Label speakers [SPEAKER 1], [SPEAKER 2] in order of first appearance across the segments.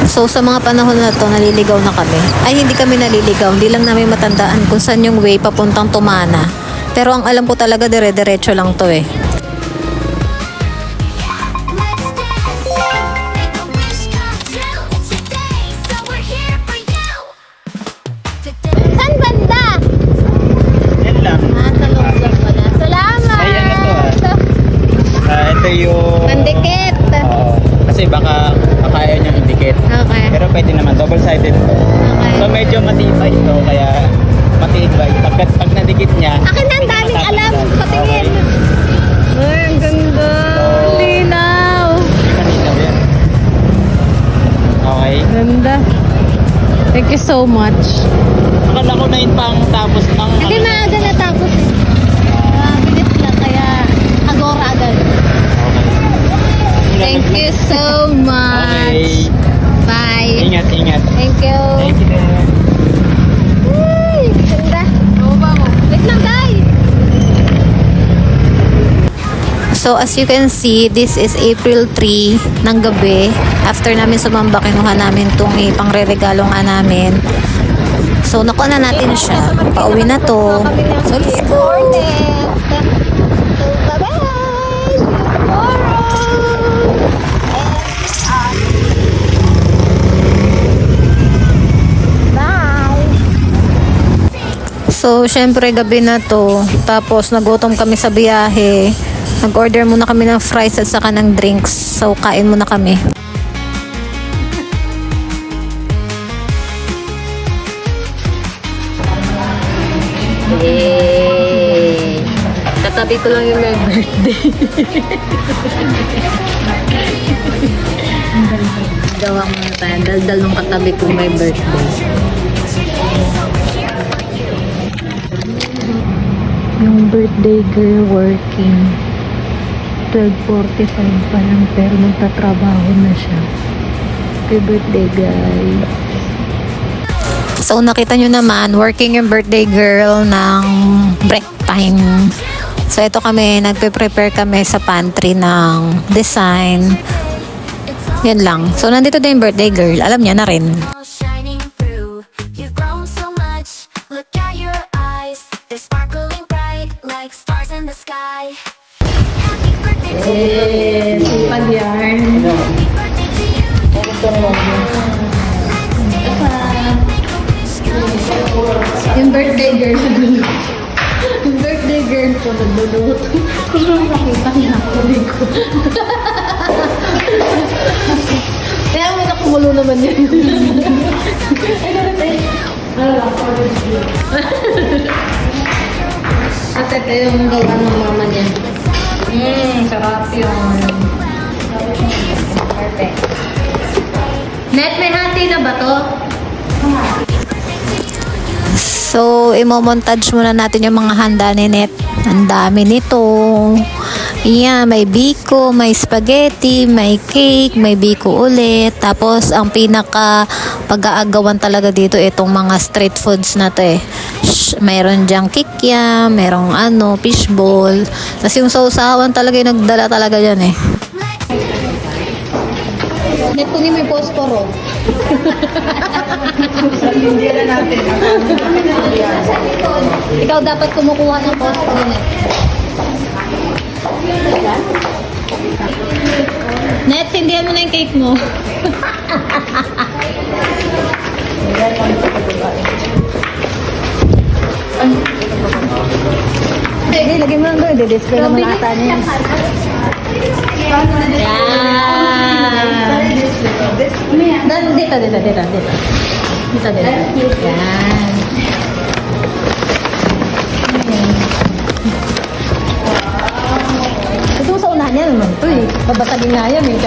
[SPEAKER 1] So sa mga panahon na to, naliligaw na kami. Ay, hindi kami naliligaw. Hindi lang namin matandaan kung saan yung way papuntang Tumana. Pero ang alam ko talaga, dire-diretso lang to eh.
[SPEAKER 2] Saan banda?
[SPEAKER 3] Yan lang.
[SPEAKER 2] Sa loob lang pala. Salamat!
[SPEAKER 3] Ay, ano to ito yung...
[SPEAKER 2] Pandikit!
[SPEAKER 3] Oo. Kasi baka kaya niyang idikit.
[SPEAKER 2] Okay.
[SPEAKER 3] Pero pwede naman, double-sided to.
[SPEAKER 2] Okay.
[SPEAKER 3] So medyo matibay ito, kaya matibay. Pag nadikit niya...
[SPEAKER 2] Akin na ang daming alam. Patingin. Ay, ang ganda.
[SPEAKER 3] So,
[SPEAKER 2] Linaw.
[SPEAKER 3] Malinaw yan. Okay.
[SPEAKER 2] Ganda. Thank you so much.
[SPEAKER 3] Akala ko na yun pang tapos ng...
[SPEAKER 2] Hindi maaga na tapos eh. Bilis lang kaya agora agad.
[SPEAKER 3] Okay.
[SPEAKER 2] Thank you so much.
[SPEAKER 3] Okay.
[SPEAKER 2] Bye.
[SPEAKER 3] Ingat, ingat.
[SPEAKER 2] Thank you.
[SPEAKER 3] Thank you.
[SPEAKER 2] Ay, ganda. Wait lang, guys.
[SPEAKER 1] So as you can see, this is April 3 ng gabi. After namin sumamba, kinuha namin itong ipangre-regalo nga namin. So nakuha na natin siya. Pauwi na to. So let's go! So, syempre gabi na to. Tapos, nagutom kami sa biyahe. Nag-order muna kami ng fries at saka ng drinks. So, kain muna kami. Yay! Katabi ko lang yung my birthday. Gawa muna tayo. Daldal nung katabi ko my birthday. Yung birthday girl working 12:45 pa lang pero nagtatrabaho na siya. Happy birthday guys. So nakita nyo naman, working yung birthday girl ng break time. So ito kami, nagpe-prepare kami sa pantry ng design. Yan lang. So nandito din yung birthday girl, alam niya na rin.
[SPEAKER 4] Shining through, you've grown so much. Look at your eyes, they're sparkling bright like stars in the sky. Happy birthday to you.
[SPEAKER 1] Sipag yarn.
[SPEAKER 4] Happy birthday to you.
[SPEAKER 1] Yung birthday girl yung birthday girl ko nagluluto. Kung nakita niya ako ko. Kaya mo na kumulo naman yun. At ito yung gawa ng mama niya. Sarap yun. Perfect. Net, may hati na ba to? So, imo-montage muna natin yung mga handa ni Net. Ang dami nito. Yeah, may biko, may spaghetti, may cake, may biko ulit. Tapos, ang pinaka pag-aagawan talaga dito, itong mga street foods na to eh. Mayroon dyang kikya, mayroong fishball. Tapos yung sausawan talaga yung nagdala talaga dyan eh. Net, kunin mo yung posporo. Ikaw dapat kumukuha ng posporo Net. Net, sindihan mo na yung cake mo. Sige, lagyan mo lang doon. I-display naman ata niya. Yan. Dito. Dito. Yan. Ito sa unahan niya naman ito eh. Babasagin nga yan eh.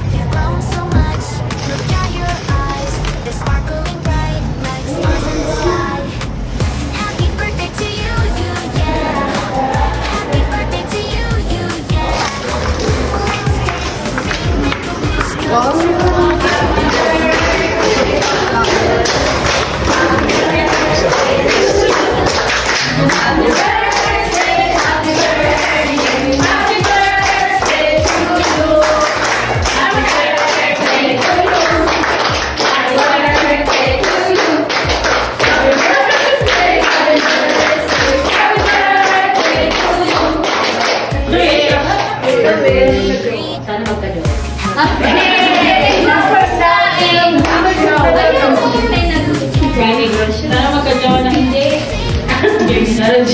[SPEAKER 4] You've grown so much. Look at your eyes, they're sparkling bright like stars in the sky. Happy birthday to you, yeah. Happy birthday to you, yeah.
[SPEAKER 2] Ay,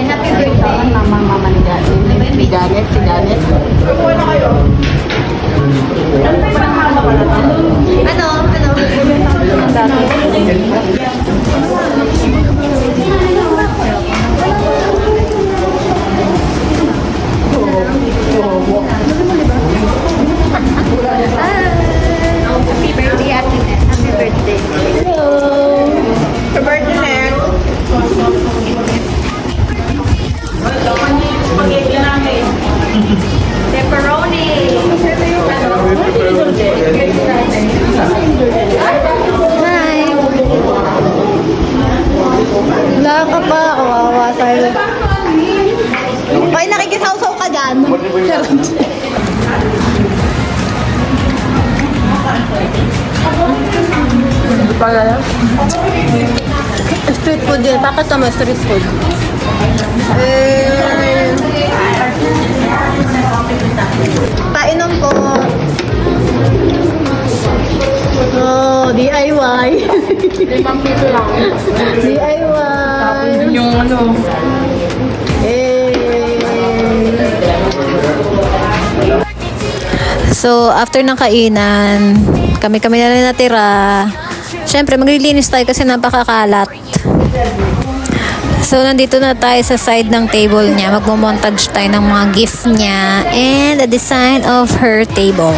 [SPEAKER 2] happy birthday.
[SPEAKER 5] Mama ni Janet. Si Janet.
[SPEAKER 2] Happy birthday, Ate Net. Happy birthday.
[SPEAKER 1] Hi! Wala ka pa, kawawa tayo. Okay, nakikisaw-saw ka dyan. Street food yun. Bakit tama street food? Painom ko. Oh, DIY.
[SPEAKER 5] 5 piso lang.
[SPEAKER 1] DIY.
[SPEAKER 5] Yung ano.
[SPEAKER 1] So, after ng kainan, kami-kami na lang natira. Siyempre, maglilinis tayo kasi napakakalat. So, nandito na tayo sa side ng table niya. Magmo-montage tayo ng mga gift niya and the design of her table.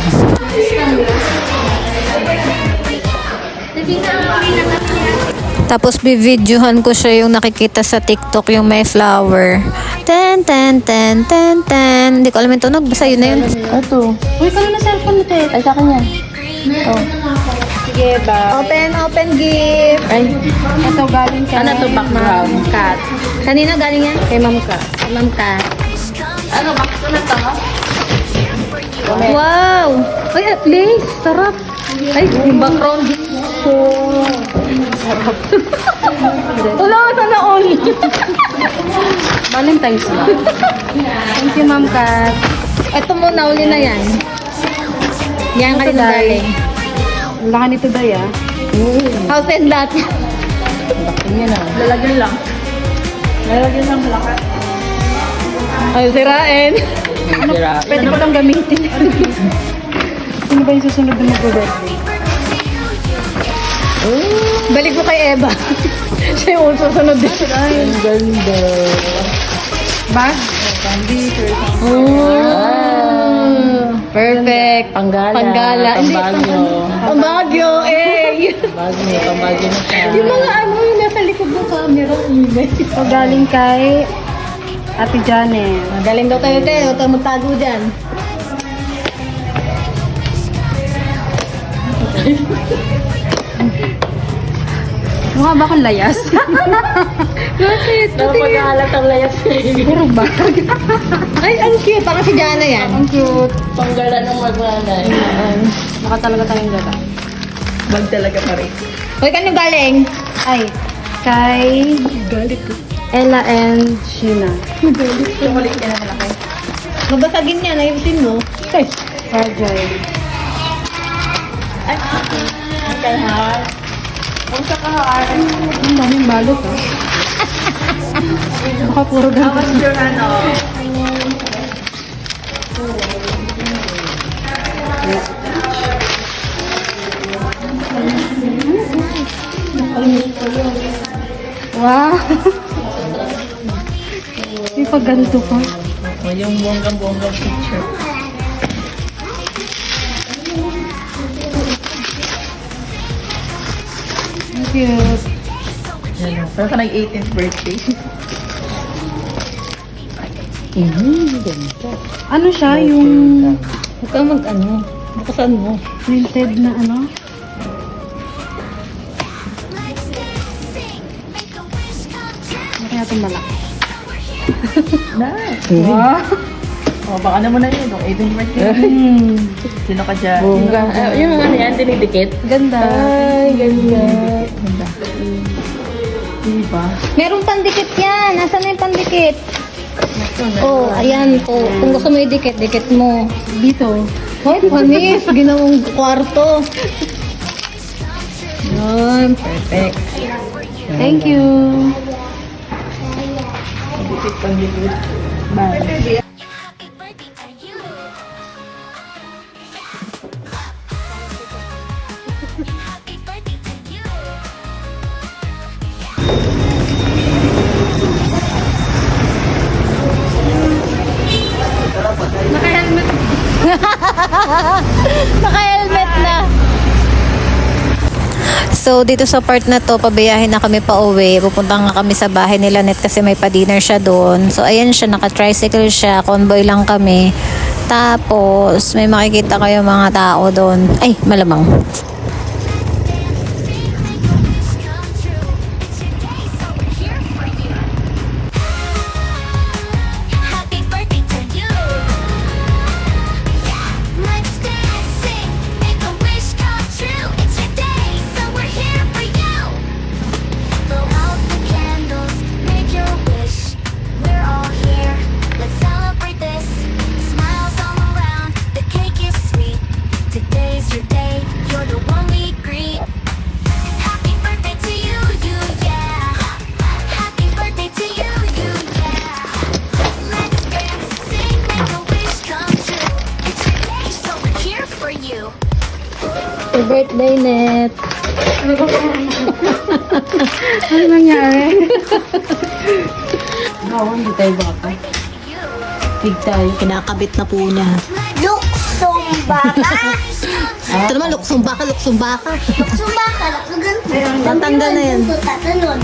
[SPEAKER 1] Tapos, bibidyohan ko siya yung nakikita sa TikTok, yung may flower. Ten, ten, ten, ten, ten. Hindi ko alam yung tunog. Basta yun na yun.
[SPEAKER 5] Ito. Uy, kano na cellphone nito eh. Ay, sa kanya. Oh. Sige ba?
[SPEAKER 1] Open gift.
[SPEAKER 5] Ay, ito galing ka. Ano to, background? Cat.
[SPEAKER 1] Kanina galing yan?
[SPEAKER 5] Kay Ma'am Cat.
[SPEAKER 1] Ma'am Kat.
[SPEAKER 5] Ano, box ko na to?
[SPEAKER 1] Wow! Ay, at least. Sarap. Ay, yung background.
[SPEAKER 5] Sarap.
[SPEAKER 1] Wala, sana all.
[SPEAKER 5] Valentine's na. Thank you, Ma'am Cat.
[SPEAKER 1] Ito muna, uli na yan. Yan kanina galing.
[SPEAKER 5] Ang laki nito, Day, ah.
[SPEAKER 1] House and lot.
[SPEAKER 5] Laki niya na. Lalagyan lang. Lalagyan lang lakas.
[SPEAKER 1] Ay, sirain.
[SPEAKER 5] Pwede ko lang gamitin. Sino ba yung susunod na mag-birthday?
[SPEAKER 1] Balik mo kay Eva. Siya yung susunod din.
[SPEAKER 5] Ay, ang ganda. Bag? Candy,
[SPEAKER 1] Perfect.
[SPEAKER 5] Panggala.
[SPEAKER 1] Panggala. Hindi,
[SPEAKER 5] Pambagyo.
[SPEAKER 1] Pambagyo, eh.
[SPEAKER 5] Pambagyo na siya.
[SPEAKER 1] Yung mga ano, yung nasa likod ng camera.
[SPEAKER 5] Ito galing kay Ate Janet.
[SPEAKER 1] Galing daw tayo, te. Huwag kang magtago dyan.
[SPEAKER 5] Mukha ba akong layas?
[SPEAKER 1] Bakit?
[SPEAKER 5] Napag-aalat ang layas. Puro bag.
[SPEAKER 1] Ay, ang cute. Parang si Jana yan.
[SPEAKER 5] Ang cute. Panggala ng magwanay. Baka talaga tayong gala. Bag talaga pa rin.
[SPEAKER 1] Hoy, kanino galing?
[SPEAKER 5] Ay, kay Ella and Sheena. Chocolate ka na malaki.
[SPEAKER 1] Mabasagin yan. Ayusin mo.
[SPEAKER 5] Ay, fragile. Ay, kay Har. Kung sa kahar. Ang daming balot, ah. Baka puro ganito. How was your ano? Wow! May pagganto pa.
[SPEAKER 3] Yung bonggang-bonggang picture.
[SPEAKER 5] Ang cute.
[SPEAKER 3] Yan. Pero ka nag-18th birthday.
[SPEAKER 5] Ano siya? Yung
[SPEAKER 1] Huwag kang mag-ano. Bukasan mo.
[SPEAKER 5] printed na ano? Ano kaya itong malaki?
[SPEAKER 3] Nice.
[SPEAKER 5] Wow!
[SPEAKER 3] Oh, baka naman na yun. 18th birthday. Sino ka dyan?
[SPEAKER 5] Bongga.
[SPEAKER 3] Yung ano yan, dinidikit.
[SPEAKER 5] Ganda.
[SPEAKER 3] Ay, ganyan. Ganda. Diba?
[SPEAKER 1] Merong pandikit yan. Nasaan na yung pandikit? Oh, ayan po. Kung gusto mo idikit, dikit mo.
[SPEAKER 5] Dito.
[SPEAKER 1] Hoy, panis. Ginawang kwarto.
[SPEAKER 5] Yun, perfect. Thank you. Bye.
[SPEAKER 4] Happy birthday to you. Happy birthday to you.
[SPEAKER 1] Naka-helmet na. So, dito sa part na to, pabiyahin na kami pa uwi. Pupunta nga kami sa bahay nila Net kasi may pa-dinner siya doon. So, ayan siya, naka-tricycle siya. Convoy lang kami. Tapos, may makikita kayo mga tao doon. Ay, malamang.
[SPEAKER 4] Happy birthday to you. Let's dance, sing, make a wish come true. It's your day, so we're here for you. Blow out the candles, make your wish. We're all here, let's celebrate this. Smiles all around, the cake is sweet. Today's your day, you're the one we greet. Happy birthday to you, yeah. Happy birthday to you, yeah. Let's dance, sing, make a wish come true. It's your day, so we're here for you.
[SPEAKER 5] Happy birthday, Net. Ano nangyari? Hindi tayo baka. Big tayo.
[SPEAKER 1] Kinakabit na po niya.
[SPEAKER 4] Luksong baka.
[SPEAKER 1] Ito naman, luksong baka.
[SPEAKER 4] Luksong baka, luksong ganito.
[SPEAKER 1] Tatanggal na yan.
[SPEAKER 4] Tatalon.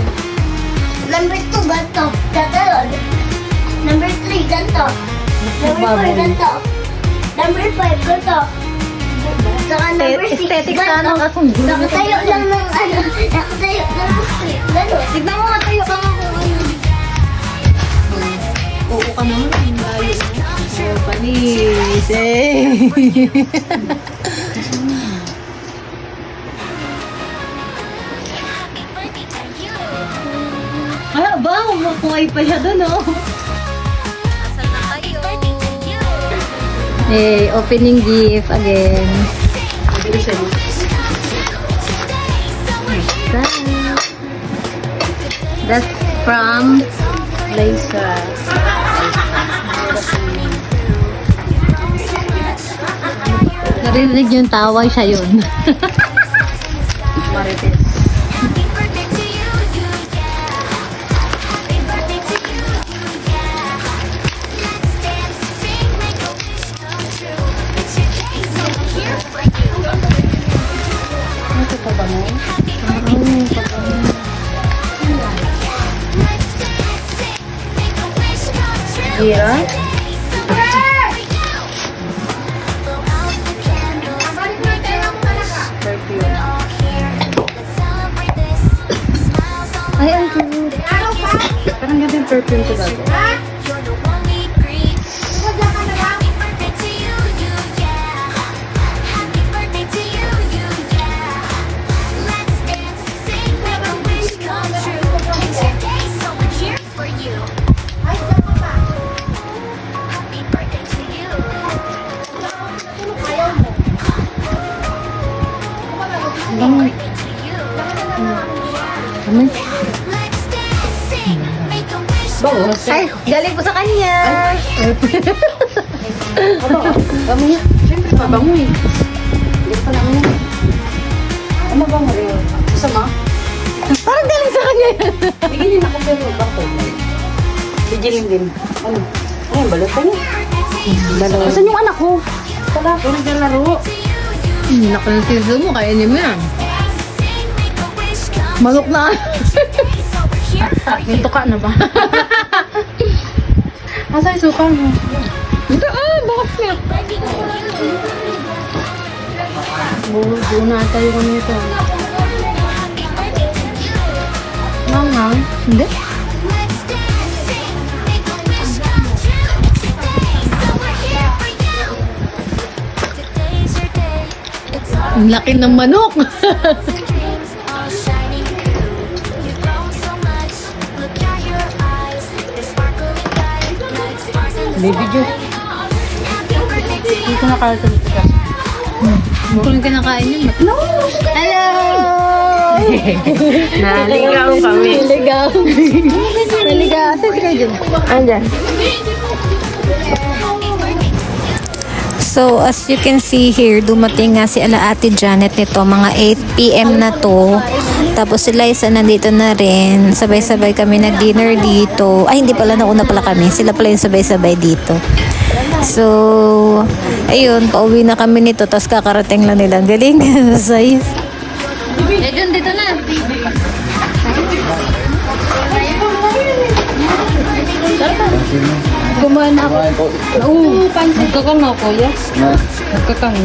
[SPEAKER 4] Number 2, ganito. Tatalon. Number 3, ganito. Number 4, ganito. Number 5, ganito. Saka number 6,
[SPEAKER 1] Aesthetic
[SPEAKER 4] ganito.
[SPEAKER 1] sana kasong
[SPEAKER 4] Nakatayo lang ng nakatayo lang ng script. Ganun. Tignan mo nga tayo ka nga kung ano.
[SPEAKER 1] Oo ka naman. Oh, panis. Eh.
[SPEAKER 4] Happy birthday to you.
[SPEAKER 1] Ah, ba? Umakuhay pa siya doon, oh.
[SPEAKER 4] Happy birthday to you.
[SPEAKER 1] Hey, opening gift again. That's from Laser. Narinig yung tawa, siya yun. Marites.
[SPEAKER 4] Happy birthday to you, yeah. Happy birthday to you, yeah. Let's dance, sing, make a wish come true. It's your day, so we're here for you. Happy birthday to you. Let's dance, sing, make a wish come true.
[SPEAKER 5] Yeah.
[SPEAKER 4] It's your day, so we're here for you. Blow out the candles, make your wish. We're all here, let's celebrate this. Smiles all
[SPEAKER 5] Ay, ang
[SPEAKER 4] around.
[SPEAKER 5] cute. Parang ganda yung perfume ko dati.
[SPEAKER 4] You're the one we greet. Happy birthday to you, yeah. Happy birthday to you, yeah. Let's dance, sing, make a wish come true. It's your day, so we're here for you. Happy birthday to you. Happy birthday to you.
[SPEAKER 5] Ano?
[SPEAKER 4] Let's dance, sing, make a wish come true.
[SPEAKER 1] Ay, galing po sa kanya.
[SPEAKER 5] Bango niya. Siyempre, mabango eh. Hindi pa namin yan. Ano mabango rin? Sama?
[SPEAKER 1] Parang galing sa kanya yan.
[SPEAKER 5] Bigyan niya na kung pero bako. Bigyan din. Ano? Ay, balot pa niya. Dalawa. Saan yung anak ko? Wala ko naglalaro.
[SPEAKER 1] Naku ng siso mo, kaya niyo mo yan. Manok na.
[SPEAKER 5] May tuka na ba? Asa yung suka mo?
[SPEAKER 1] Ito, bakit niya?
[SPEAKER 5] Buo na tayo ko nito.
[SPEAKER 1] Mama. Hindi. Ang laki ng manok.
[SPEAKER 5] May video. Dito na kalito dito.
[SPEAKER 2] Kung kinakain yun. No! Hello!
[SPEAKER 5] Naligaw kami.
[SPEAKER 2] Naligaw. Naligaw. Saan si Kayo?
[SPEAKER 5] Andyan.
[SPEAKER 1] So, as you can see here, dumating nga si Ate Janet nito, mga 8 p.m. na to. Tapos si Liza nandito na rin. Sabay-sabay kami nag-dinner dito. Ay, hindi pala, nauna pala kami. Sila pala yung sabay-sabay dito. So, ayun, pauwi na kami nito. Tapos kakarating lang nila. Ang galing. Sayos.
[SPEAKER 2] Eh, Jun, dito na.
[SPEAKER 5] Kumain ako.
[SPEAKER 3] Kumain po.
[SPEAKER 5] Oo, magkakang ako, yes.
[SPEAKER 3] Na,
[SPEAKER 5] Magkakang.